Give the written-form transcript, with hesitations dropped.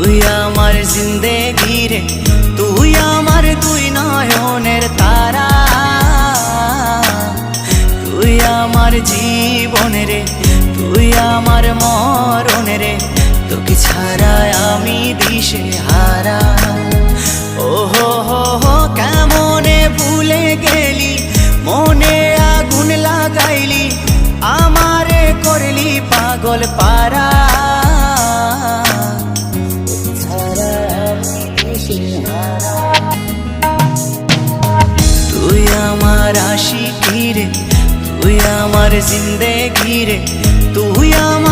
তুই আমার জিন্দেগি রে, তুই আমার দুই নয়নের তারা, তুই আমার জীবন রে, তুই আমার মরণ রে, তোকে ছাড়া আমি দিশে হারা। ও হো হো হো কেমনে ভুলে গেলি, মনে আগুন লাগাইলি, আমারে করলি পাগল পারা। তুই আমার আশিকি রে, তুই আমার জিন্দেগি রে, তুই আমার